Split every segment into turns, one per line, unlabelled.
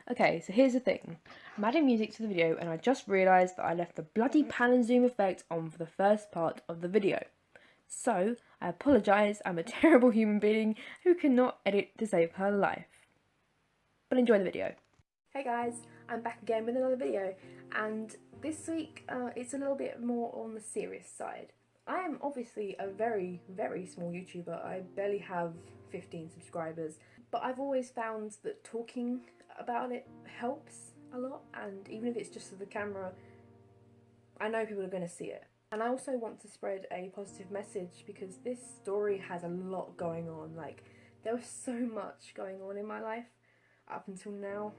Okay, so here's the thing. I'm adding music to the video and I just realised that I left the bloody pan and zoom effect on for the first part of the video. So, I apologise, I'm a terrible human being who cannot edit to save her life. But enjoy the video. Hey guys, I'm back again with another video, and this week it's a little bit more on the serious side. I am obviously a very, very small YouTuber. I barely have 15 subscribers, but I've always found that talking about it helps a lot, and even if it's just to the camera, I know people are going to see it. And I also want to spread a positive message because this story has a lot going on. Like, there was so much going on in my life up until now,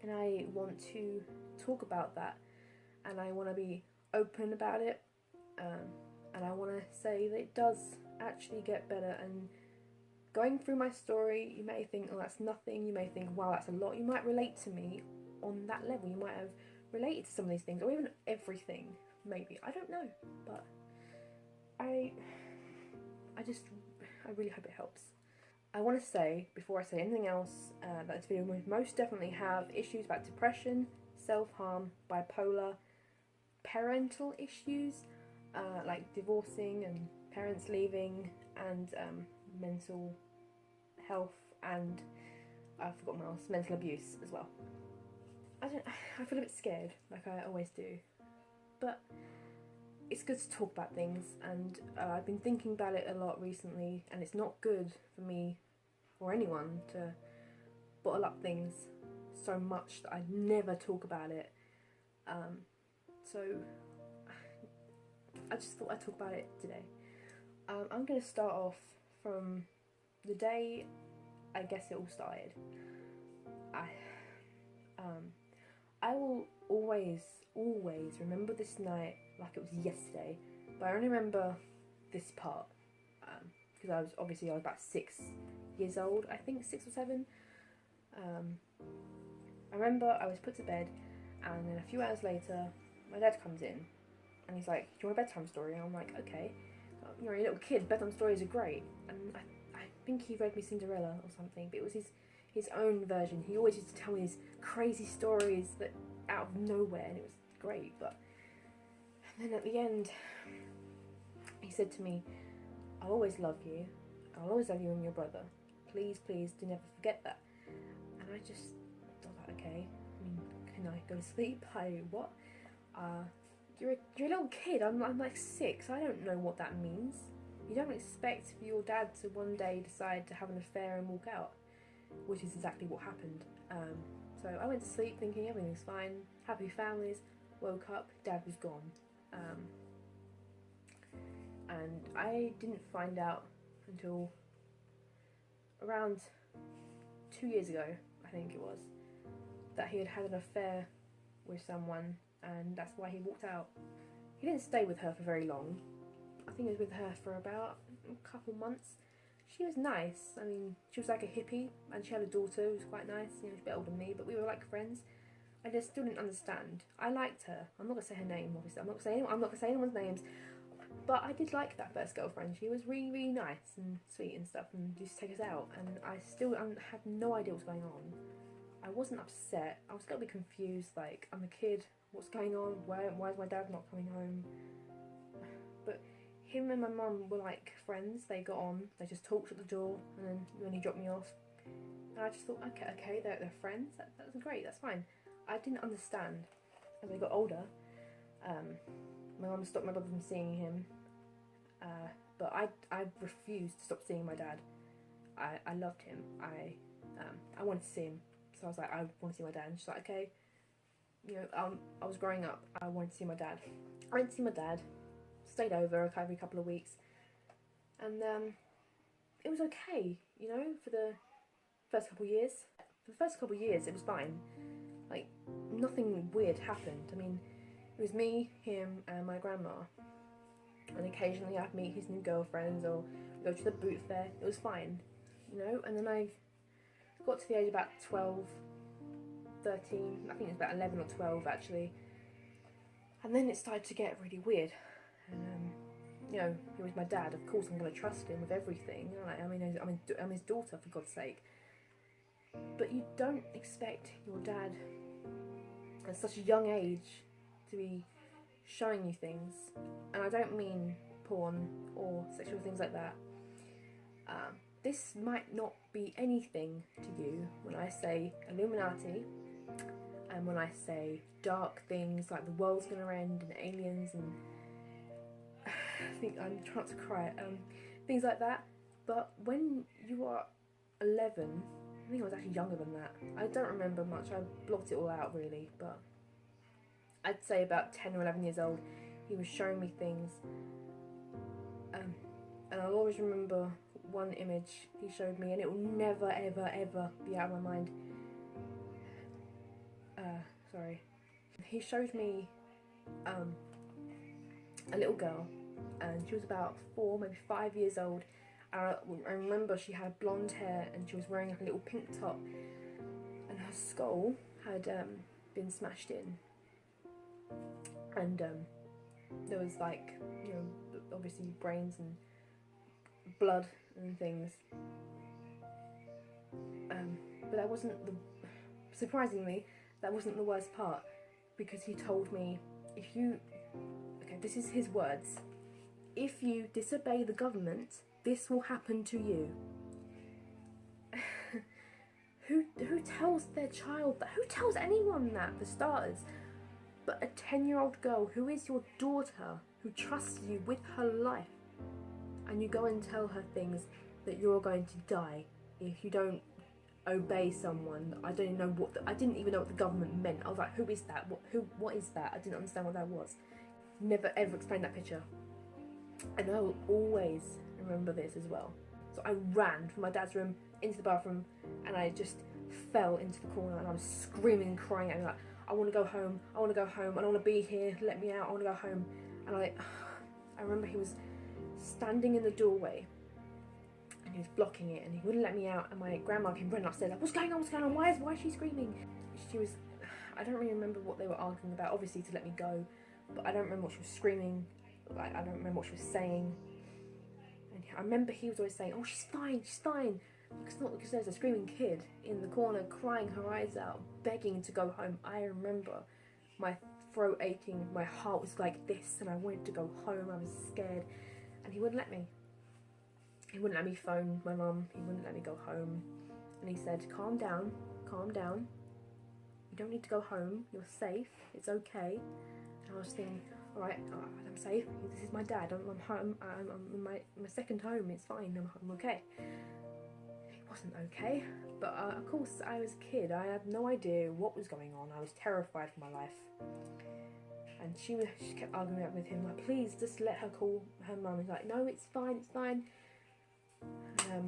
and I want to talk about that, and I want to be open about it, and I want to say that it does actually get better. And going through my story, you may think, oh, that's nothing. You may think, wow, that's a lot. You might relate to me on that level. You might have related to some of these things, or even everything, maybe. I don't know, but I really hope it helps. I want to say, before I say anything else, that this video will most definitely have issues about depression, self-harm, bipolar, parental issues, like divorcing and parents leaving, and mental health, and I forgot what else, mental abuse as well. I feel a bit scared, like I always do, but it's good to talk about things, and I've been thinking about it a lot recently, and it's not good for me or anyone to bottle up things so much that I never talk about it. So I just thought I'd talk about it today. I'm going to start off from the day I guess it all started. I will always remember this night like it was yesterday, but I only remember this part because I was about 6 years old, I think 6 or 7. I remember I was put to bed, and then a few hours later my dad comes in and he's like, do you want a bedtime story? And I'm like, okay. You're a little kid, bedtime stories are great. And I think he read me Cinderella or something, but it was his own version. He always used to tell me these crazy stories that out of nowhere, and it was great. But and then at the end he said to me, I'll always love you. I'll always love you and your brother. Please, please do never forget that. And I just thought, okay, I mean, can I go to sleep? What? You're a little kid. I'm like 6. I don't know what that means. You don't expect for your dad to one day decide to have an affair and walk out, which is exactly what happened. So I went to sleep thinking everything's fine, happy families. Woke up, dad was gone. And I didn't find out until around 2 years ago, I think it was, that he had had an affair with someone, and that's why he walked out. He didn't stay with her for very long. I think he was with her for about a couple months. She was nice. I mean, she was like a hippie, and she had a daughter who was quite nice. You know, she's a bit older than me, but we were like friends. I just still didn't understand. I liked her. I'm not gonna say her name, obviously. I'm not gonna say anyone's names. But I did like that first girlfriend. She was really, really nice and sweet and stuff, and used to take us out. And I still had no idea what was going on. I wasn't upset. I was a little bit confused. Like, I'm a kid. What's going on? Why is my dad not coming home? But him and my mum were like friends. They got on. They just talked at the door, and then when he dropped me off, and I just thought, okay, they're friends. That's great. That's fine. I didn't understand as I got older. My mum stopped my brother from seeing him, but I refused to stop seeing my dad. I loved him. I wanted to see him, so I was like, I want to see my dad. And she's like, okay. You know, I was growing up. I wanted to see my dad. I went to see my dad. Stayed over every couple of weeks, and it was okay. You know, for the first couple of years. For the first couple of years, it was fine. Like, nothing weird happened. I mean, it was me, him, and my grandma. And occasionally I'd meet his new girlfriends or go to the boot fair. It was fine, you know. And then I got to the age of about 12, 13. I think it was about 11 or 12 actually. And then it started to get really weird. And you know, he was my dad. Of course, I'm going to trust him with everything. I mean, I'm his daughter, for God's sake. But you don't expect your dad at such a young age to be showing you things, and I don't mean porn or sexual things like that. This might not be anything to you when I say Illuminati, and when I say dark things like the world's gonna end and aliens and I think I'm trying to cry, things like that. But when you are 11, I think I was actually younger than that. I don't remember much. I blocked it all out really, but I'd say about 10 or 11 years old, he was showing me things, and I'll always remember one image he showed me, and it will never ever ever be out of my mind. He showed me a little girl, and she was about 4, maybe 5 years old. I remember she had blonde hair and she was wearing like a little pink top, and her skull had been smashed in, and there was like, you know, obviously brains and blood and things, but that wasn't surprisingly, that wasn't the worst part, because he told me, okay, this is his words, if you disobey the government, this will happen to you. Who tells their child that? Who tells anyone that, for starters? But a 10-year-old girl who is your daughter, who trusts you with her life, and you go and tell her things that you're going to die if you don't obey someone. I didn't even know what the government meant. I was like, who is that? What is that? I didn't understand what that was. Never ever explained that picture. And I will always remember this as well. So I ran from my dad's room into the bathroom, and I just fell into the corner, and I was screaming and crying at him like, I want to go home, I want to go home, I don't want to be here, let me out, I want to go home. And I remember he was standing in the doorway, and he was blocking it, and he wouldn't let me out, and my grandma came running upstairs like, what's going on, why is she screaming? She was, I don't really remember what they were arguing about, obviously to let me go, but I don't remember what she was screaming, like, I don't remember what she was saying. And I remember he was always saying, oh, she's fine, because there's a screaming kid in the corner crying her eyes out, begging to go home. I remember my throat aching, my heart was like this, and I wanted to go home. I was scared, and he wouldn't let me. He wouldn't let me phone my mum, he wouldn't let me go home, and he said, calm down, you don't need to go home, you're safe, it's okay. And I was thinking, alright, I'm safe, this is my dad, I'm home, I'm in my second home, it's fine, I'm okay. It wasn't okay, but of course I was a kid, I had no idea what was going on, I was terrified for my life. And she kept arguing with him, like, please just let her call her mum. He's like, no, it's fine. I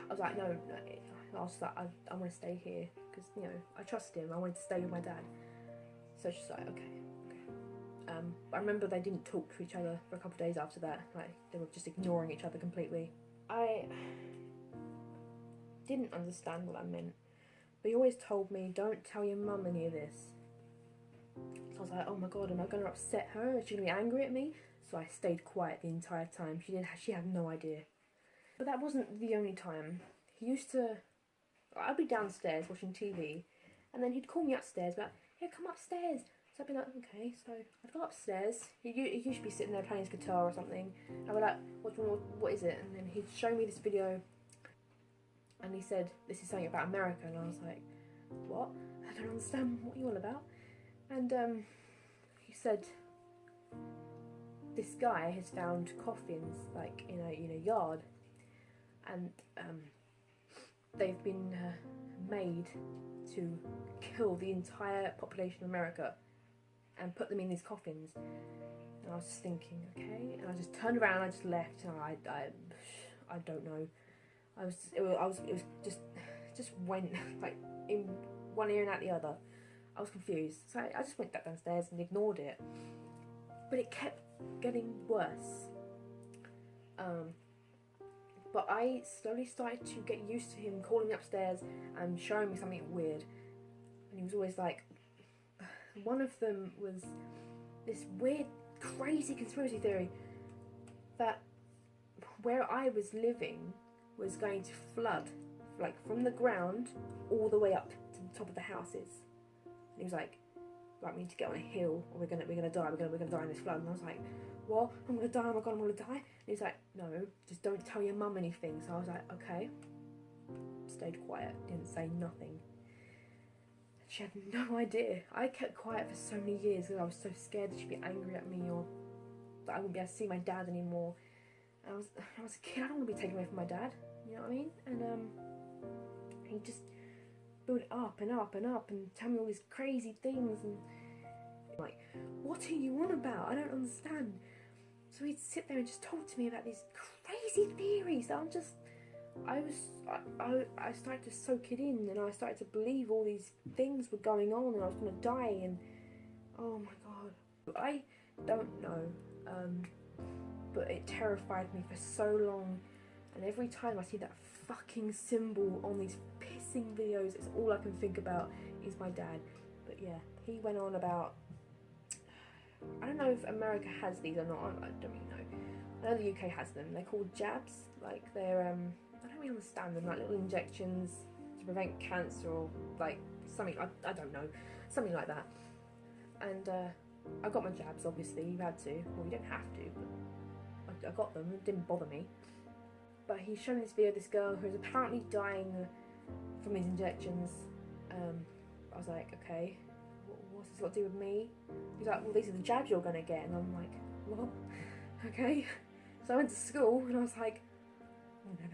was like, no, I was like, I want to stay here, because, you know, I trust him, I wanted to stay with my dad. So she's like, okay. I remember they didn't talk to each other for a couple of days after that, like, they were just ignoring each other completely. I didn't understand what that meant, but he always told me, don't tell your mum any of this. So I was like, oh my god, am I going to upset her? Is she going to be angry at me? So I stayed quiet the entire time. She had no idea. But that wasn't the only time. I'd be downstairs watching TV, and then he'd call me upstairs, like, yeah, come upstairs. So I'd be like, okay, so I'd go upstairs. He'd usually be sitting there playing his guitar or something. I'd be like, what is it? And then he'd show me this video, and he said, this is something about America, and I was like, what? I don't understand what you're all about. And he said, this guy has found coffins, like, in a yard, and they've been made to kill the entire population of America and put them in these coffins. And I was just thinking, okay, and I just turned around and I just left, and I don't know. It was just went like in one ear and out the other. I was confused, so I just went back downstairs and ignored it. But it kept getting worse. But I slowly started to get used to him calling me upstairs and showing me something weird. And he was always like, one of them was this weird, crazy conspiracy theory that where I was living was going to flood like from the ground all the way up to the top of the houses. And he was like, we need to get on a hill, or we're gonna die. We're gonna die in this flood. And I was like, what? I'm gonna die. Oh my god, I'm gonna die. And he's like, no, just don't tell your mum anything. So I was like, okay. Stayed quiet, didn't say nothing. She had no idea. I kept quiet for so many years because I was so scared that she'd be angry at me, or that I wouldn't be able to see my dad anymore. And I was a kid. I don't want to be taken away from my dad. You know what I mean? And he just build it up and up and up and tell me all these crazy things, and I'm like, what are you on about? I don't understand. So he'd sit there and just talk to me about these crazy theories that I started to soak it in, and I started to believe all these things were going on and I was going to die, and oh my god. I don't know, but it terrified me for so long, and every time I see that fucking symbol on these pissing videos, it's all I can think about is my dad. But yeah, he went on about, I don't know if America has these or not, I don't really know. I know the UK has them. They're called jabs, like they're I don't really understand them, like little injections to prevent cancer, or like something, I don't know, something like that. And I got my jabs, obviously. You had to, well, you don't have to, but I got them. It didn't bother me. But he's showing this video of this girl who's apparently dying from these injections. I was like, okay, what's this got to do with me? He's like, well, these are the jabs you're gonna get. And I'm like, what? Okay. So I went to school and I was like, oh, no.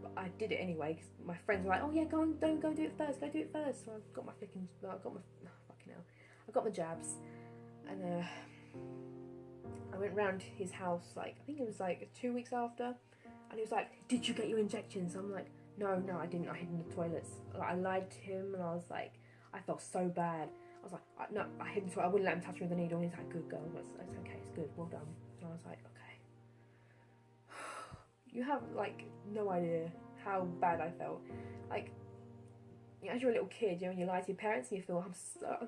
But I did it anyway because my friends were like, oh yeah, go do it first, go do it first. So I got my fucking hell. I got my jabs, and I went round his house, like, I think it was like 2 weeks after, and he was like, did you get your injections? I'm like, no, I didn't. I hid in the toilets. Like, I lied to him, and I was like, I felt so bad. I was like, no, I hid in the toilet. I wouldn't let him touch me with a needle. And he's like, good girl, it's okay, it's good, well done. And I was like, okay. You have like no idea how bad I felt. Like, as you're a little kid, you know, when you lie to your parents and you feel, I'm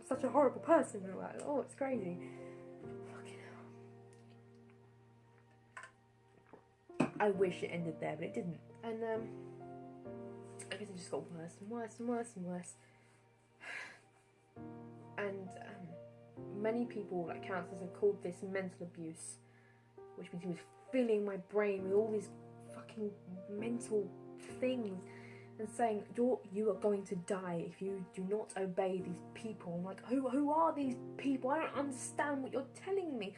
such a horrible person. And I'm like, oh, it's crazy. Fucking hell. I wish it ended there, but it didn't. And I guess it just got worse and worse and worse and worse. And many people, like counsellors, have called this mental abuse, which means he was filling my brain with all these fucking mental things and saying, you are going to die if you do not obey these people. I'm like, who are these people? I don't understand what you're telling me.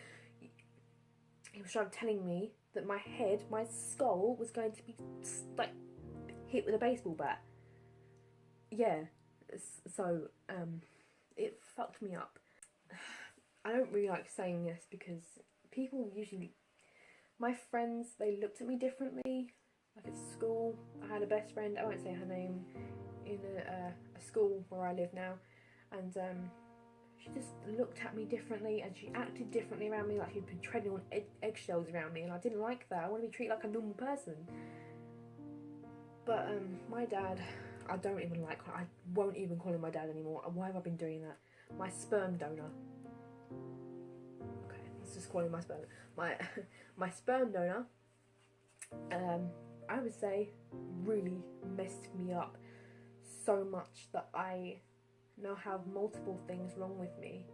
He was trying to telling me that my head, my skull, was going to be like hit with a baseball bat. Yeah, so it fucked me up. I don't really like saying this because people usually, my friends, they looked at me differently. Like at school, I had a best friend, I won't say her name, in a school where I live now, and she just looked at me differently and she acted differently around me, like she'd been treading on eggshells around me, and I didn't like that. I want to be treated like a normal person. But my dad, I don't even like, I won't even call him my dad anymore. Why have I been doing that? My sperm donor. Okay, let's just call him my sperm. My sperm donor, I would say, really messed me up so much that I now have multiple things wrong with me.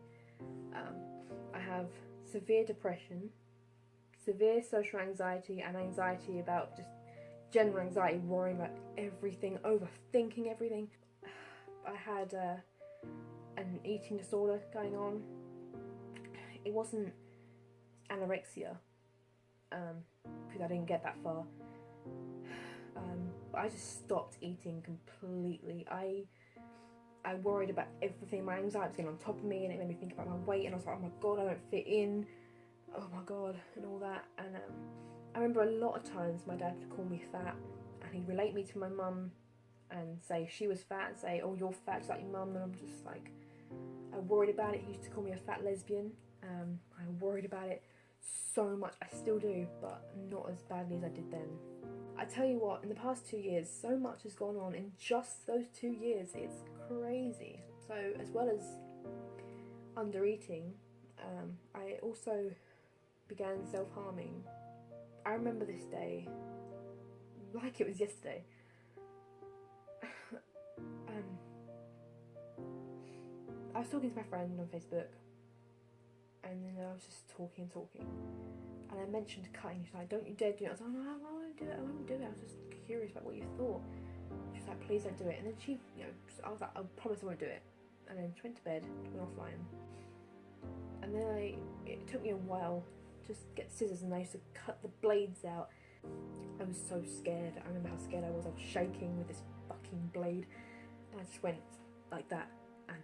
I have severe depression, severe social anxiety, and anxiety about just general anxiety, worrying about everything, overthinking everything. I had an eating disorder going on. It wasn't anorexia, because I didn't get that far. But I just stopped eating completely. I worried about everything. My anxiety was getting on top of me, and it made me think about my weight, and I was like, oh my god, I don't fit in, oh my god, and all that. And I remember a lot of times my dad would call me fat, and he'd relate me to my mum and say she was fat, and say, oh, you're fat just like your mum. And I'm just like, I worried about it. He used to call me a fat lesbian. I worried about it so much. I still do, but not as badly as I did then. I tell you what, in the past 2 years, so much has gone on in just those 2 years. It's crazy. So as well as under eating, I also began self-harming. I remember this day like it was yesterday. I was talking to my friend on Facebook, and then I was just talking, and I mentioned cutting. She's like, "Don't you dare do it." I was like, "No, I won't do it. I won't do it." I was just curious about what you thought. She was like, "Please don't do it." And then she, I was like, "I promise I won't do it." And then she went to bed, went offline. And then it took me a while to get scissors, and I used to cut the blades out. I was so scared. I remember how scared I was. I was shaking with this fucking blade, and I just went like that, and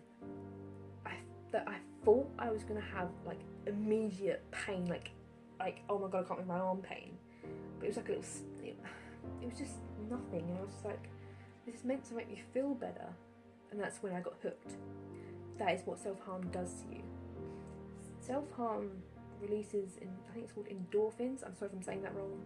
I thought I was gonna have like immediate pain, like oh my god, I can't move my arm pain. But it was like a little, it was just nothing, and I was just like, this is meant to make me feel better. And that's when I got hooked. That is what self-harm does to you. Self-harm releases, I think it's called endorphins, I'm sorry if I'm saying that wrong,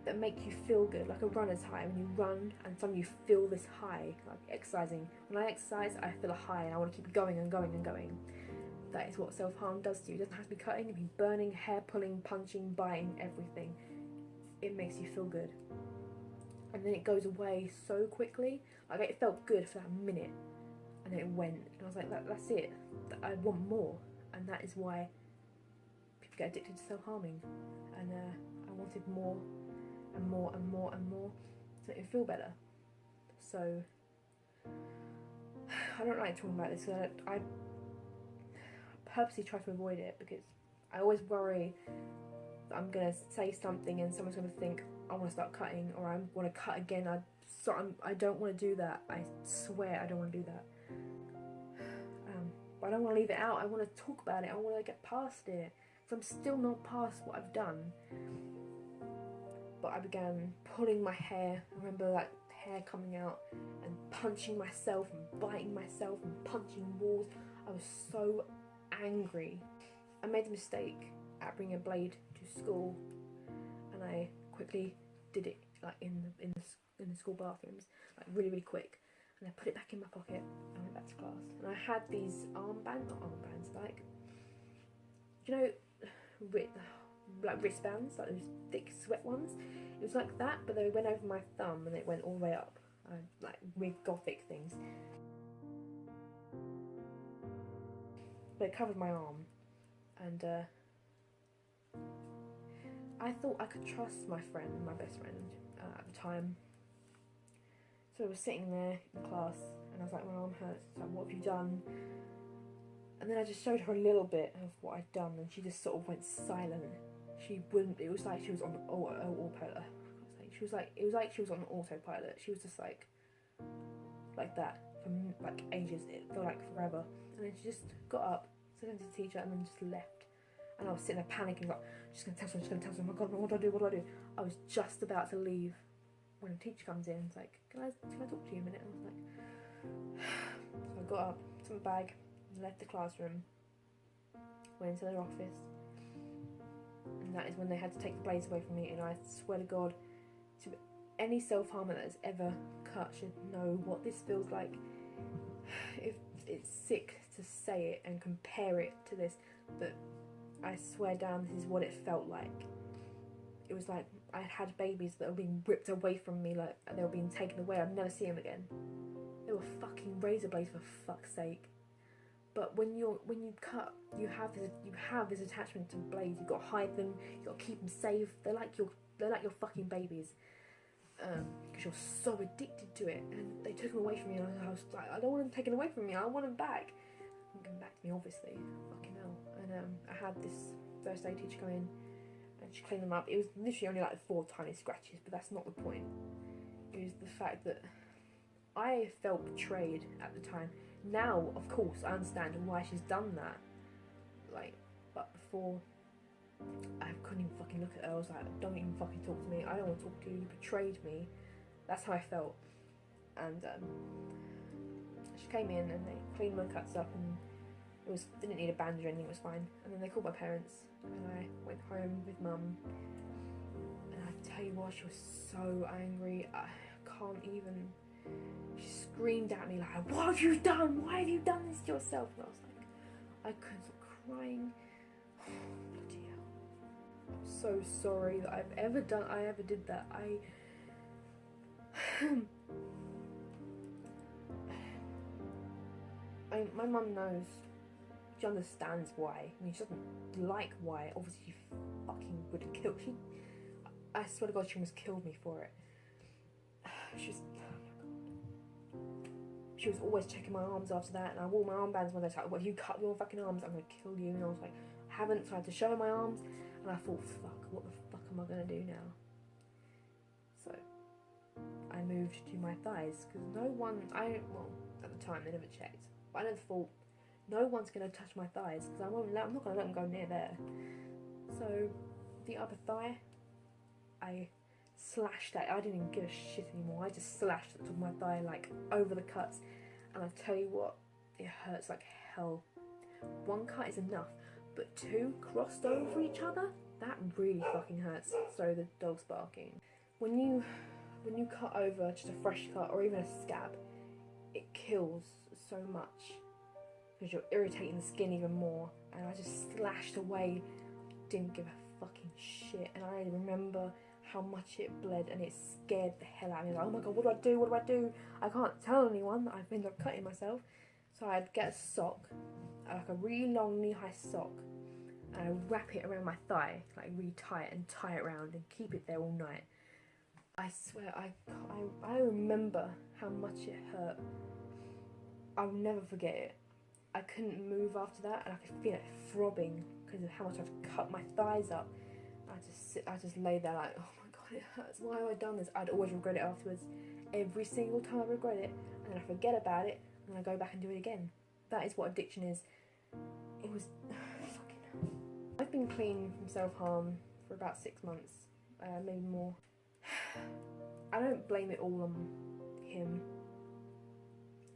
that make you feel good, like a runner's high. When you run and suddenly you feel this high, like exercising. When I exercise, I feel a high and I want to keep going and going and going. That is what self-harm does to you. It doesn't have to be cutting, it can be burning, hair pulling, punching, biting, everything. It makes you feel good. And then it goes away so quickly. Like, it felt good for that minute, and then it went. And I was like, that's it. I want more. And that is why people get addicted to self-harming. And I wanted more and more and more and more to make me feel better. So I don't like talking about this, because I purposely try to avoid it, because I always worry that I'm going to say something and someone's going to think I want to start cutting, or I want to cut again. I don't want to do that. I swear I don't want to do that. But I don't want to leave it out. I want to talk about it. I want to get past it, because I'm still not past what I've done. But I began pulling my hair. I remember like hair coming out and punching myself and biting myself and punching walls. I was so angry. I made the mistake at bringing a blade to school, and I quickly did it like in the school bathrooms, like really quick. And I put it back in my pocket and went back to class. And I had these armbands, like, like wristbands, like those thick sweat ones. It was like that, but they went over my thumb and it went all the way up, like with gothic things. But it covered my arm, and I thought I could trust my friend, my best friend at the time. So I was sitting there in class, and I was like, my arm hurts. She's like, what have you done? And then I just showed her a little bit of what I'd done, and she just sort of went silent. She wouldn't. It was like she was on autopilot. It was like she was on autopilot. She was just like that for like ages. It felt like forever. And then she just got up, said to the teacher, and then just left. And I was sitting there panicking, like, she's gonna tell someone. Oh my god, what do I do? I was just about to leave when the teacher comes in. It's like, can I talk to you a minute? And I was like, so I got up, took my bag, left the classroom, went into their office, and that is when they had to take the blades away from me. And I swear to God, to any self-harmer that has ever cut should know what this feels like. If it's sick to say it and compare it to this, but I swear down, this is what it felt like. It was like I had babies that were being ripped away from me, like they were being taken away. I'd never see them again. They were fucking razor blades, for fuck's sake. But when you cut, you have this attachment to blades. You've got to hide them. You've got to keep them safe. They're like your fucking babies, because you're so addicted to it. And they took them away from me, and I was like, I don't want them taken away from me. I want them back. They come back to me, obviously. Fucking hell. And I had this first aid teacher come in, and she cleaned them up. It was literally only like 4 tiny scratches, but that's not the point. It was the fact that I felt betrayed at the time. Now, of course, I understand why she's done that. Like, but before, I couldn't even fucking look at her. I was like, don't even fucking talk to me. I don't want to talk to you. You betrayed me. That's how I felt. And she came in and they cleaned my cuts up, and didn't need a bandage or anything. It was fine. And then they called my parents, and I went home with Mum. And I tell you what, she was so angry. I can't even. She screamed at me like, what have you done? Why have you done this to yourself? And I was like, I couldn't stop crying. Bloody hell. I'm so sorry that I ever did that. my mum knows, she understands why. I mean, she doesn't like why. Obviously, she fucking would have killed. I swear to God, she almost killed me for it. She was always checking my arms after that, and I wore my armbands when I was like, "Well, if you cut your fucking arms, I'm gonna kill you." And I was like, I haven't, so I had to show her my arms, and I thought, fuck, what the fuck am I gonna do now? So I moved to my thighs, because no one, well, at the time they never checked, but I never thought, no one's gonna touch my thighs, because I'm not gonna let them go near there. So the other thigh, I slashed that. I didn't even give a shit anymore. I just slashed the top of my thigh, like over the cuts, and I tell you what, it hurts like hell. One cut is enough, but two crossed over each other, that really fucking hurts. Sorry, the dog's barking. When you cut over just a fresh cut or even a scab, it kills so much because you're irritating the skin even more. And I just slashed away, didn't give a fucking shit, and I remember how much it bled, and it scared the hell out of me. Like, oh my god, what do I do? What do I do? I can't tell anyone that I've ended up cutting myself. So I'd get a sock, like a really long knee-high sock, and I'd wrap it around my thigh, like really tight, and tie it around and keep it there all night. I swear, I remember how much it hurt. I'll never forget it. I couldn't move after that, and I could feel it throbbing because of how much I'd cut my thighs up. I just lay there like, oh my god, it hurts. Why have I done this? I'd always regret it afterwards. Every single time I regret it, and then I forget about it, and I go back and do it again. That is what addiction is. It was fucking hell. I've been clean from self-harm for about 6 months, maybe more. I don't blame it all on him.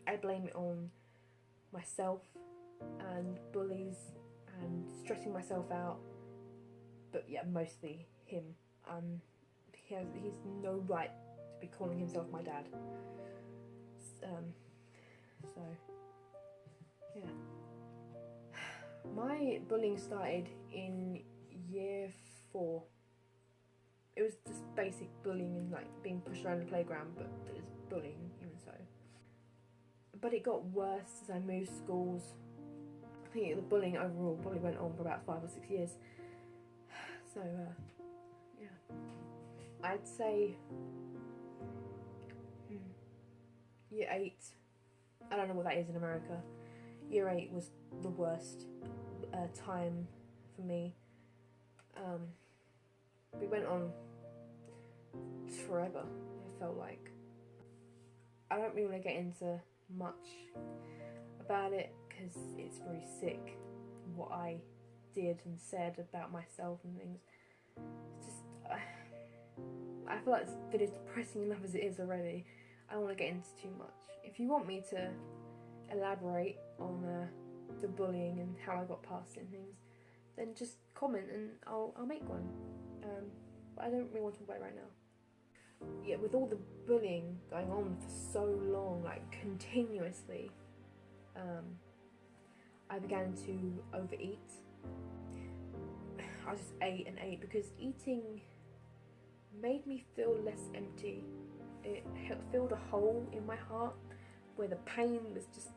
I blame it on myself and bullies and stressing myself out. But yeah, mostly him. He's no right to be calling himself my dad. So yeah. My bullying started in year 4. It was just basic bullying and like being pushed around the playground, but it was bullying even so. But it got worse as I moved schools. I think the bullying overall probably went on for about 5 or 6 years. So, yeah. I'd say year 8, I don't know what that is in America. Year 8 was the worst time for me. We went on forever, it felt like. I don't really want to get into much about it because it's very sick what I did and said about myself and things. It's just, I feel like this video is depressing enough as it is already. I don't want to get into too much. If you want me to elaborate on the bullying and how I got past it and things, then just comment and I'll make one. But I don't really want to talk about it right now. Yeah, with all the bullying going on for so long, like continuously, I began to overeat. I just ate and ate because eating made me feel less empty. It filled a hole in my heart where the pain was just,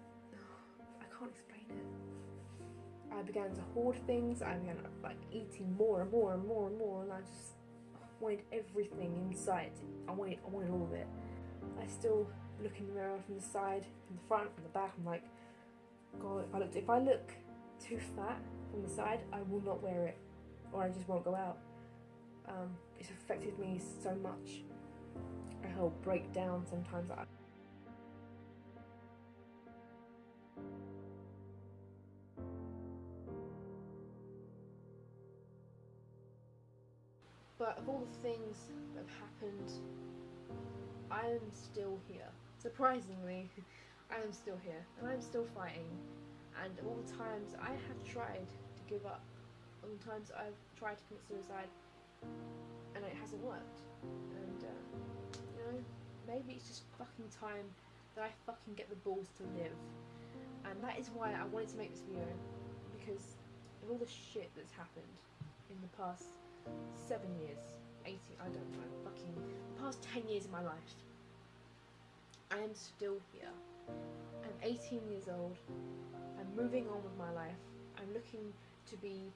I can't explain it. I began to hoard things. I began like eating more and more and more and more, and I just wanted everything in sight. I wanted all of it. I still look in the mirror from the side, from the front, from the back. I'm like, God, if I look too fat from the side, I will not wear it, or I just won't go out. It's affected me so much. I'll break down sometimes. But of all the things that have happened, I am still here. Surprisingly, I am still here, and I'm still fighting. And all the times I have tried to give up, all the times I've tried to commit suicide, and it hasn't worked. And you know, maybe it's just fucking time that I fucking get the balls to live. And that is why I wanted to make this video, because of all the shit that's happened in the past 7 years, 18, I don't know, fucking the past 10 years of my life. I am still here. I'm 18 years old. I'm moving on with my life. I'm looking to be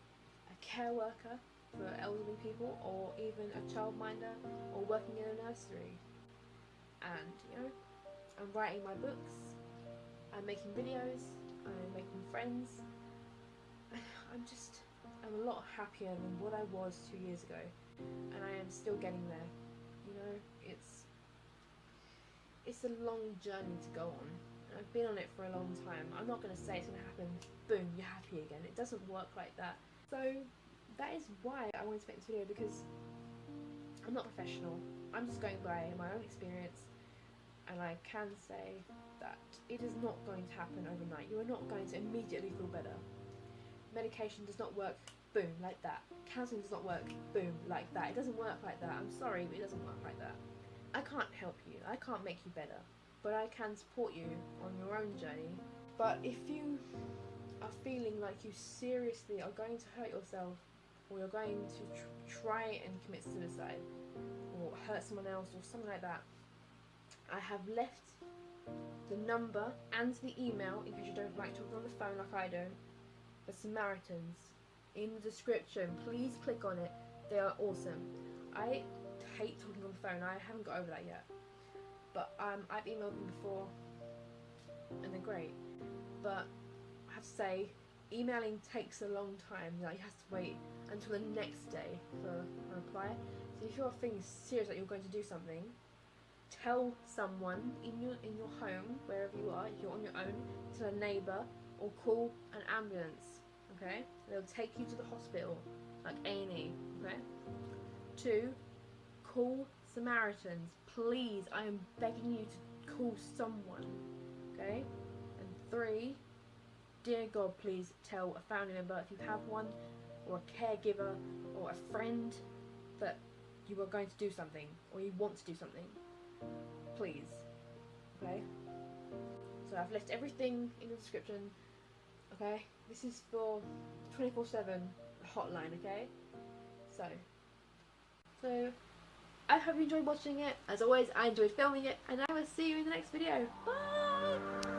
a care worker for elderly people, or even a childminder, or working in a nursery. And, you know, I'm writing my books, I'm making videos, I'm making friends. I'm a lot happier than what I was 2 years ago, and I am still getting there. You know, it's a long journey to go on. I've been on it for a long time. I'm not going to say it's going to happen, boom, you're happy again. It doesn't work like that. So that is why I wanted to make this video, because I'm not professional. I'm just going by my own experience, and I can say that it is not going to happen overnight. You are not going to immediately feel better. Medication does not work, boom, like that. Counselling does not work, boom, like that. It doesn't work like that. I'm sorry, but it doesn't work like that. I can't help you. I can't make you better. But I can support you on your own journey. But if you are feeling like you seriously are going to hurt yourself, or you're going to try and commit suicide, or hurt someone else, or something like that, I have left the number and the email, in case you don't like talking on the phone like I don't, the Samaritans, in the description. Please click on it. They are awesome. I hate talking on the phone. I haven't got over that yet. But I've emailed them before, and they're great. But I have to say, emailing takes a long time. Like, you have to wait until the next day for a reply. So if you're feeling serious that you're going to do something, tell someone in your home, wherever you are. If you're on your own, tell a neighbour, or call an ambulance. Okay, they'll take you to the hospital, like A&E. Okay. 2, call Samaritans. Please, I am begging you to call someone. Okay. And 3, dear God, please tell a family member, if you have one, or a caregiver, or a friend, that you are going to do something, or you want to do something. Please. Okay. So I've left everything in the description. Okay. This is for 24/7 hotline. Okay. So I hope you enjoyed watching it. As always, I enjoyed filming it, and I will see you in the next video. Bye!